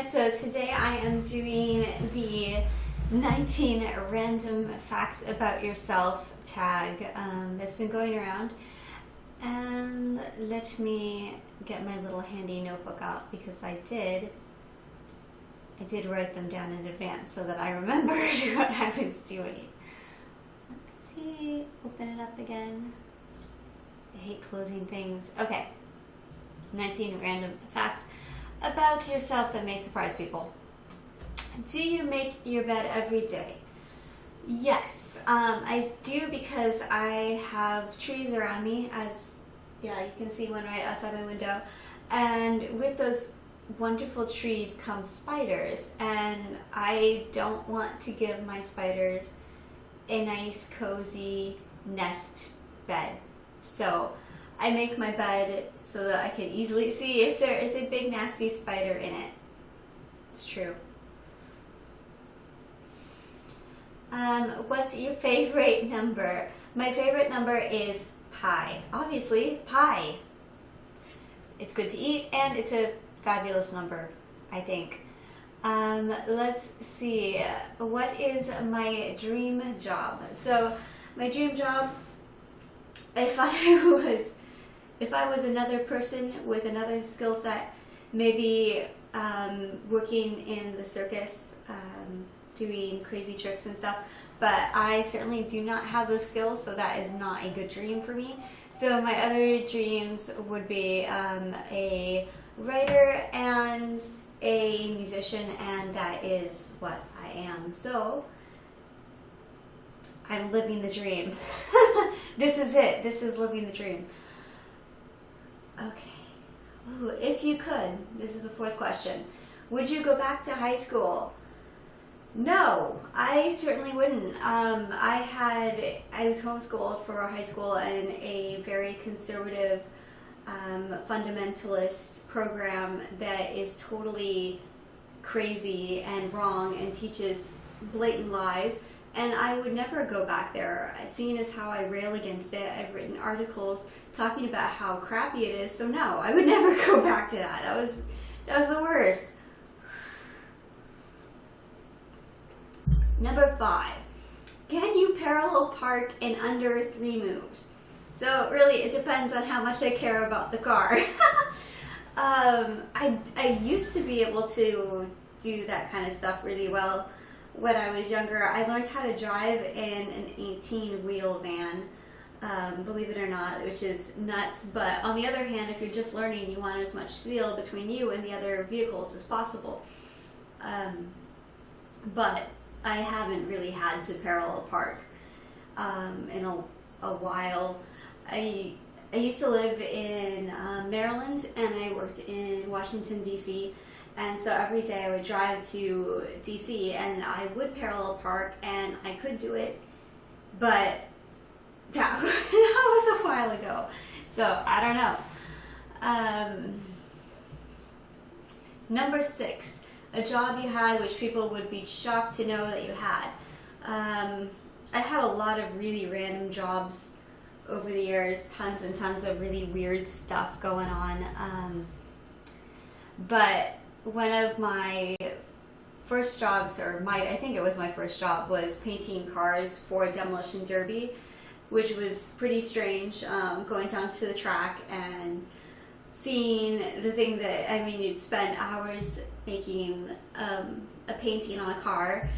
So today I am doing the 19 random facts about yourself tag that's been going around. And let me get my little handy notebook out because I did write them down in advance so that I remembered what I was doing. Let's see, open it up again. I hate closing things. Okay, 19 random facts about yourself that may surprise people. Do you make your bed every day? Yes, I do because I have trees around me, as you can see one right outside my window, and with those wonderful trees come spiders, and I don't want to give my spiders a nice cozy nest bed. So I make my bed so that I can easily see if there is a big nasty spider in it. It's true. What's your favorite number? My favorite number is pi. Obviously, pi. It's good to eat and it's a fabulous number, I think. Let's see. What is my dream job? So, my dream job, if I was another person with another skill set, maybe working in the circus, doing crazy tricks and stuff, but I certainly do not have those skills, so that is not a good dream for me. So my other dreams would be a writer and a musician, and that is what I am. So I'm living the dream. This is it. This is living the dream. Okay. Ooh, if you could, this is the fourth question. Would you go back to high school? No, I certainly wouldn't. I was homeschooled for high school in a very conservative, fundamentalist program that is totally crazy and wrong and teaches blatant lies. And I would never go back there, seeing as how I rail against it. I've written articles talking about how crappy it is, so no, I would never go back to that. That was the worst. Number 5, can you parallel park in under 3 moves? So really, it depends on how much I care about the car. I used to be able to do that kind of stuff really well. When I was younger, I learned how to drive in an 18-wheel van, believe it or not, which is nuts. But on the other hand, if you're just learning, you want as much seal between you and the other vehicles as possible. But I haven't really had to parallel park in a while. I used to live in Maryland, and I worked in Washington, D.C., and so every day I would drive to DC and I would parallel park, and I could do it, but that was a while ago. So I don't know. Number 6, a job you had which people would be shocked to know that you had. I have a lot of really random jobs over the years, tons and tons of really weird stuff going on. But one of my first jobs, I think it was my first job, was painting cars for a demolition derby, which was pretty strange, going down to the track and seeing the thing that, you'd spend hours making a painting on a car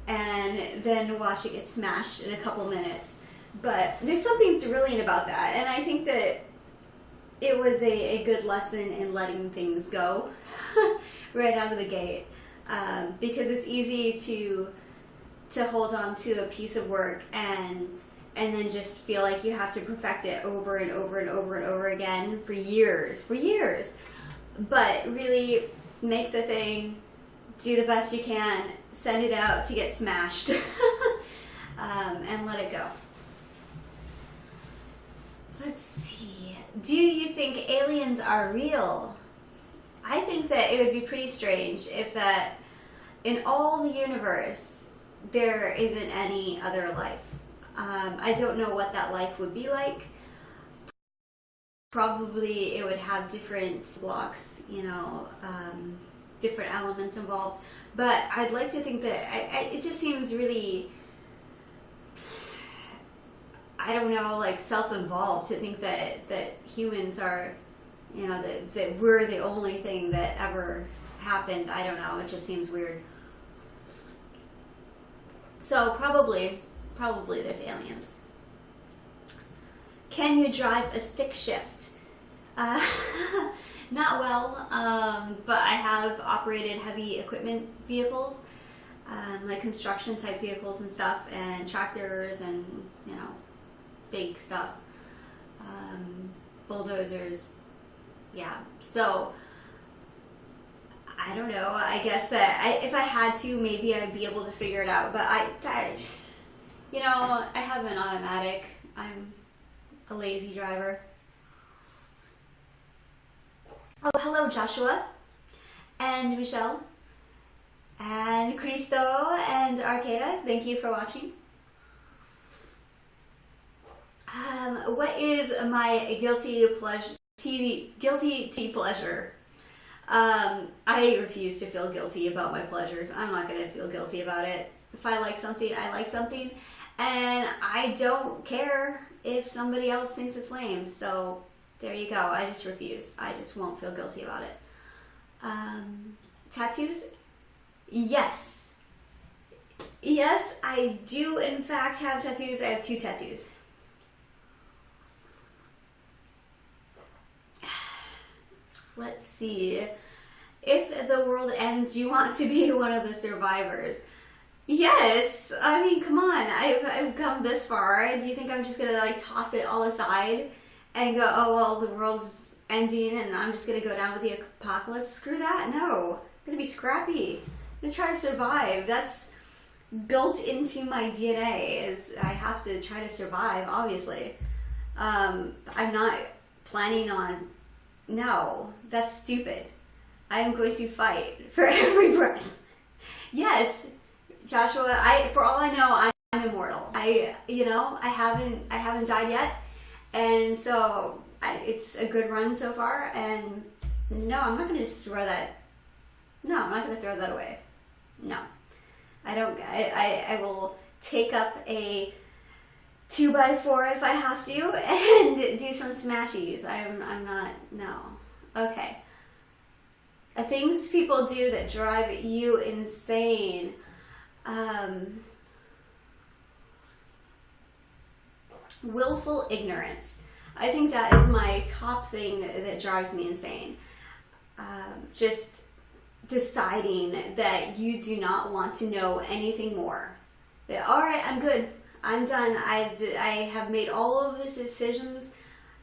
and then watch it get smashed in a couple minutes. But there's something brilliant about that, and I think that it was a good lesson in letting things go right out of the gate, because it's easy to hold on to a piece of work and then just feel like you have to perfect it over and over and over and over again for years. But really make the thing, do the best you can, send it out to get smashed, and let it go. Let's see. Do you think aliens are real? I think that it would be pretty strange if that in all the universe there isn't any other life. I don't know what that life would be like. Probably it would have different blocks, different elements involved. But I'd like to think that it just seems really, I don't know, like self-involved to think that humans are, you know, that we're the only thing that ever happened. I don't know. It just seems weird. So probably there's aliens. Can you drive a stick shift? Not well, but I have operated heavy equipment vehicles, like construction type vehicles and stuff, and tractors and, you know, big stuff, bulldozers. Yeah, so I don't know. I guess that if I had to, maybe I'd be able to figure it out. But I you know, I have an automatic. I'm a lazy driver. Oh, hello, Joshua and Michelle and Cristo and Arcada. Thank you for watching. What is my guilty pleasure? I refuse to feel guilty about my pleasures. I'm not going to feel guilty about it. If I like something, I like something, and I don't care if somebody else thinks it's lame. So there you go. I just refuse. I just won't feel guilty about it. Tattoos? Yes. Yes, I do in fact have tattoos. I have 2 tattoos. Let's see. If the world ends, do you want to be one of the survivors? Yes. I mean, come on. I've come this far. Do you think I'm just gonna like toss it all aside and go, oh well, the world's ending and I'm just gonna go down with the apocalypse? Screw that. No. I'm gonna be scrappy. I'm gonna try to survive. That's built into my DNA. Is I have to try to survive. Obviously. I'm not planning on. No, that's stupid. I am going to fight for every breath. Yes, Joshua. For all I know, I'm immortal. You know, I haven't died yet, and so it's a good run so far. And no, I'm not going to just throw that. No, I'm not going to throw that away. No, I don't. I will take up a 2x4 if I have to and do some smashies. I'm not. No. Okay. Things people do that drive you insane. Willful ignorance. I think that is my top thing that drives me insane. Just deciding that you do not want to know anything more. That, all right, I'm good. I'm done. I have made all of these decisions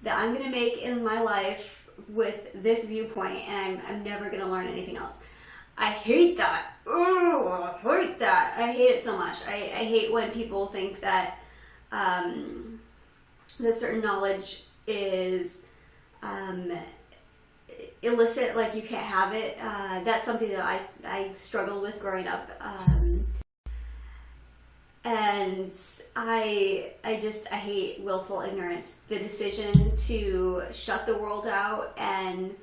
that I'm going to make in my life with this viewpoint, and I'm never going to learn anything else. I hate that. Oh, I hate that. I hate it so much. I hate when people think that that certain knowledge is illicit, like you can't have it. That's something that I struggled with growing up. And I hate willful ignorance. The decision to shut the world out and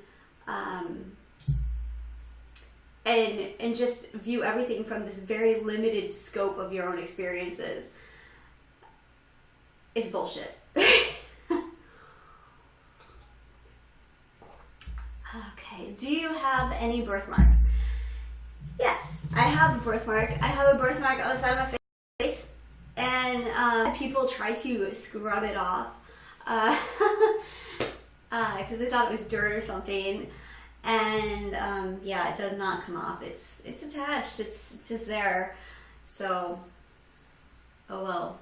just view everything from this very limited scope of your own experiences is bullshit. Okay, do you have any birthmarks? Yes, I have a birthmark. I have a birthmark on the side of my face, and people try to scrub it off because they thought it was dirt or something, and yeah, it does not come off. It's attached. It's just there. So, oh well.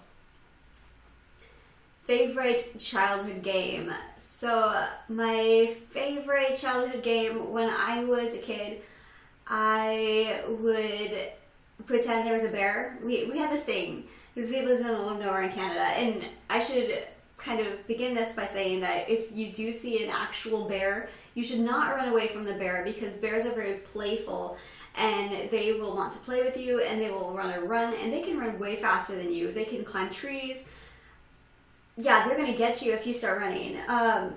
Favorite childhood game. So my favorite childhood game when I was a kid, I would pretend there was a bear. We had this thing because we lived in the middle of nowhere in Canada, and I should kind of begin this by saying that if you do see an actual bear, you should not run away from the bear, because bears are very playful and they will want to play with you, and they will run, and they can run way faster than you. They can climb trees. Yeah, they're gonna get you if you start running.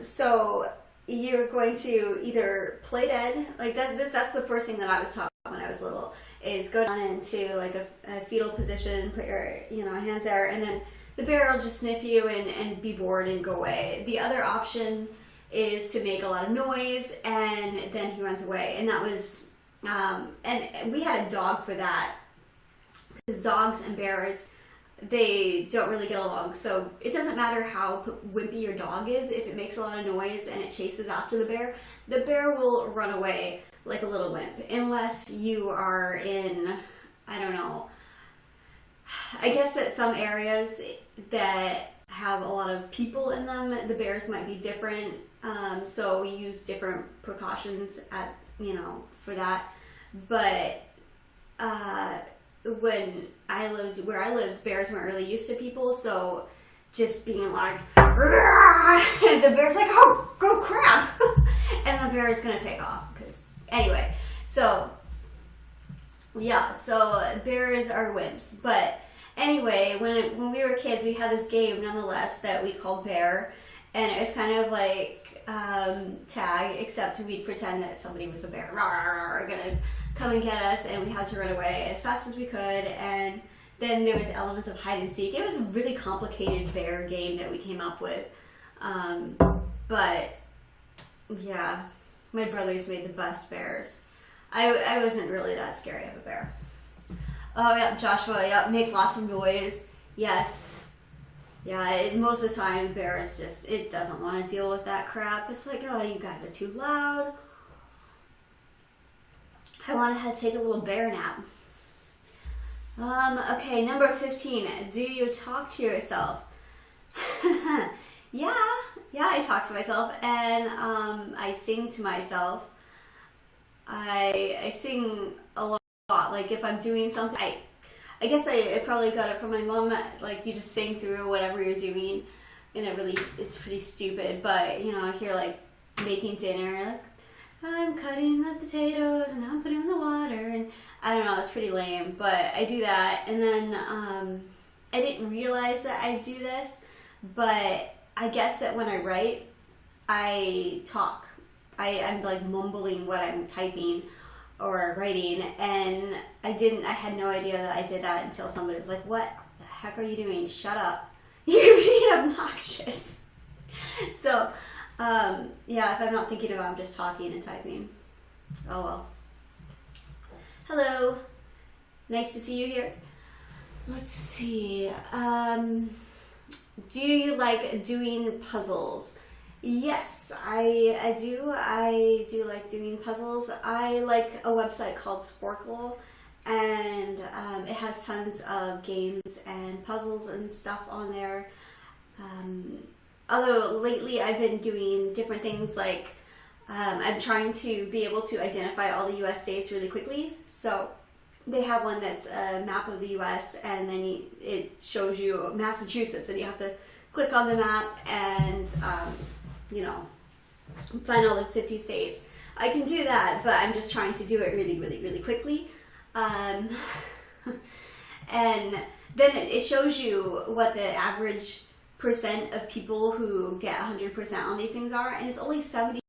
So you're going to either play dead, like that's the first thing that I was taught when I was little, is go down into like a fetal position, put your hands there, and then the bear will just sniff you and be bored and go away. The other option is to make a lot of noise, and then he runs away. And that was, and we had a dog for that, because dogs and bears, they don't really get along. So it doesn't matter how wimpy your dog is, if it makes a lot of noise and it chases after the bear will run away like a little wimp, unless you are in, I don't know, I guess that some areas that have a lot of people in them, the bears might be different. So we use different precautions for that. But when where I lived, bears weren't really used to people, so just being like, and the bear's like, oh crap, and the bear is gonna take off. Because anyway, so yeah, so bears are wimps. But anyway, when we were kids, we had this game nonetheless that we called Bear, and it was kind of like tag, except we'd pretend that somebody was a bear, gonna come and get us, and we had to run away as fast as we could. And then there was elements of hide and seek. It was a really complicated bear game that we came up with, but yeah, my brothers made the best bears. I wasn't really that scary of a bear. Oh yeah, Joshua, yeah, make lots of noise. Yes. Yeah, most of the time the bear is just, it doesn't want to deal with that crap. It's like, oh, you guys are too loud. I want to take a little bear nap. Okay, number 15. Do you talk to yourself? Yeah, I talk to myself, and I sing to myself. I sing a lot. Like if I'm doing something, I guess I probably got it from my mom. Like you just sing through whatever you're doing, and it's pretty stupid. But if you're like making dinner, like I'm cutting the potatoes and I'm putting them in the water, and I don't know, it's pretty lame, but I do that. And then I didn't realize that I do this, but I guess that when I write, I talk. I'm like mumbling what I'm typing or writing, and I had no idea that I did that until somebody was like, what the heck are you doing? Shut up. You're being obnoxious. So, yeah, if I'm not thinking about it, I'm just talking and typing. Oh well. Hello. Nice to see you here. Let's see. Do you like doing puzzles? Yes, I do. I do like doing puzzles. I like a website called Sporkle, and it has tons of games and puzzles and stuff on there. Although lately I've been doing different things, like I'm trying to be able to identify all the U.S. states really quickly. So they have one that's a map of the U.S. and then it shows you Massachusetts, and you have to click on the map and find all the 50 states. I can do that, but I'm just trying to do it really, really, really quickly. And then it shows you what the average percent of people who get 100% on these things are, and it's only 72%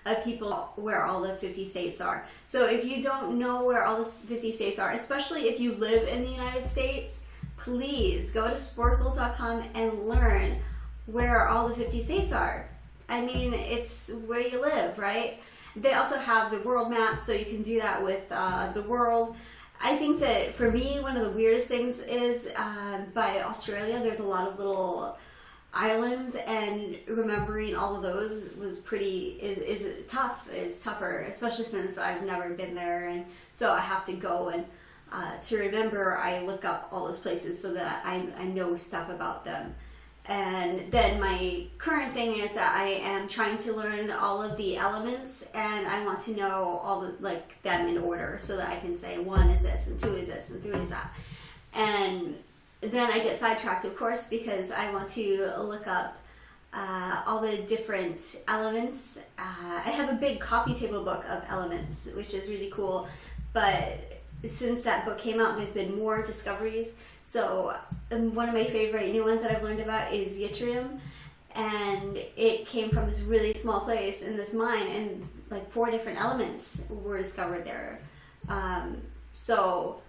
of people where all the 50 states are. So if you don't know where all the 50 states are, especially if you live in the United States, please go to sporkle.com and learn where all the 50 states are. I mean, it's where you live, right? They also have the world map, so you can do that with the world. I think that for me, one of the weirdest things is by Australia, there's a lot of little islands, and remembering all of those was is tougher, especially since I've never been there, and so I have to go and to remember, I look up all those places so that I know stuff about them. And then my current thing is that I am trying to learn all of the elements, and I want to know all the them in order so that I can say 1 is this and 2 is this and 3 is that. And then I get sidetracked, of course, because I want to look up all the different elements. I have a big coffee table book of elements, which is really cool, but since that book came out, there's been more discoveries. So one of my favorite new ones that I've learned about is yttrium, and it came from this really small place in this mine, and like 4 different elements were discovered there. So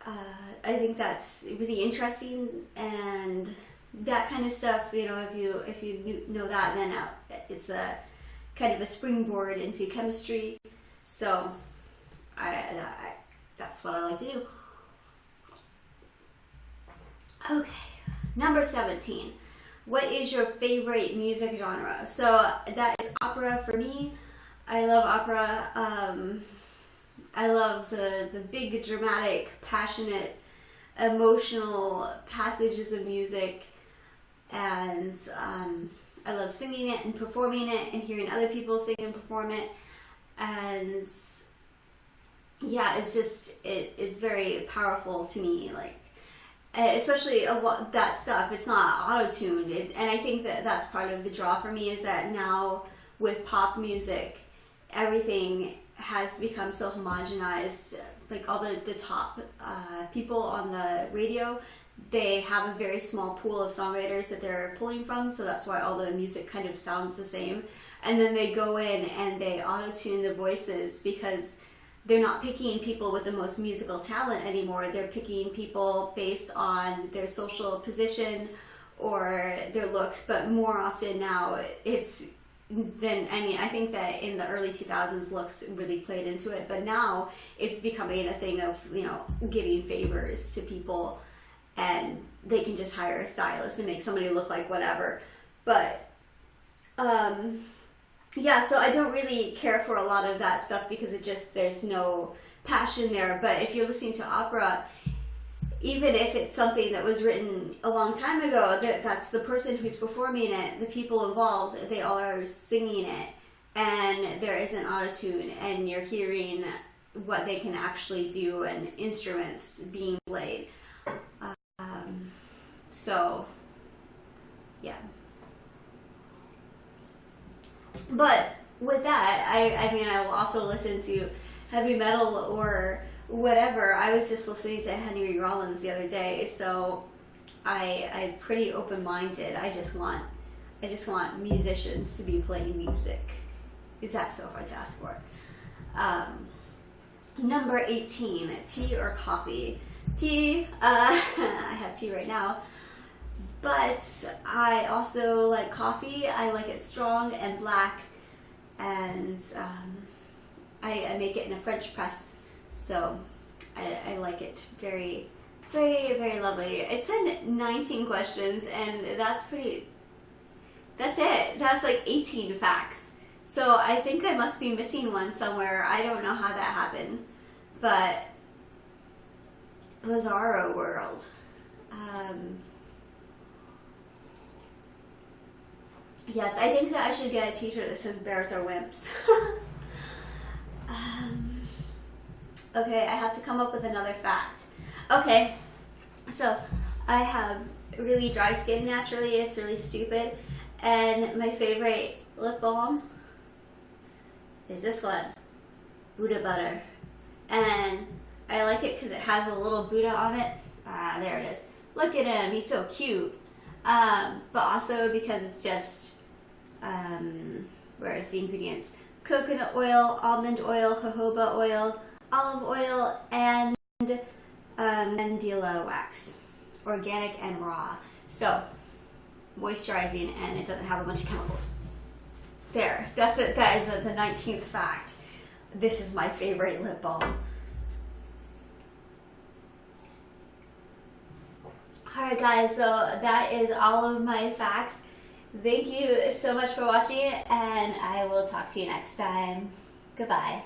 I think that's really interesting, and that kind of stuff, you know, if you know that, then it's a kind of a springboard into chemistry. So that's what I like to do. Okay, number 17. What is your favorite music genre? So that is opera for me. I love opera. I love the big, dramatic, passionate, emotional passages of music, and I love singing it and performing it and hearing other people sing and perform it. And yeah, it's just it's very powerful to me, like especially a lot that stuff. It's not auto-tuned, and I think that that's part of the draw for me, is that now with pop music, everything has become so homogenized. Like all the top people on the radio, they have a very small pool of songwriters that they're pulling from, so that's why all the music kind of sounds the same. And then they go in and they auto-tune the voices, because they're not picking people with the most musical talent anymore. They're picking people based on their social position or their looks, but more often now it's then, I mean, I think that in the early 2000s looks really played into it, but now it's becoming a thing of, you know, giving favors to people, and they can just hire a stylist and make somebody look like whatever. But yeah, so I don't really care for a lot of that stuff, because it just, there's no passion there. But if you're listening to opera, even if it's something that was written a long time ago, that's the person who's performing it, the people involved, they all are singing it, and there isn't auto-tune, and you're hearing what they can actually do and instruments being played. So yeah. But with that, I mean, I will also listen to heavy metal or whatever. I was just listening to Henry Rollins the other day, so I'm pretty open-minded. I just want musicians to be playing music. Is that so hard to ask for? Number 18, tea or coffee? Tea. I have tea right now, but I also like coffee. I like it strong and black, and I make it in a French press, so I like it very, very, very lovely. It said 19 questions, and that's it. That's like 18 facts. So I think I must be missing one somewhere. I don't know how that happened, but bizarro world. Yes, I think that I should get a t-shirt that says bears are wimps. Okay, I have to come up with another fact. Okay, so I have really dry skin naturally. It's really stupid. And my favorite lip balm is this one, Buddha Butter. And I like it because it has a little Buddha on it. There it is. Look at him, he's so cute. But also because it's just, where's the ingredients? Coconut oil, almond oil, jojoba oil, olive oil, and mandila wax, organic and raw. So moisturizing, and it doesn't have a bunch of chemicals. There, that's it. That is the 19th fact. This is my favorite lip balm. Alright guys, so that is all of my facts. Thank you so much for watching, and I will talk to you next time. Goodbye.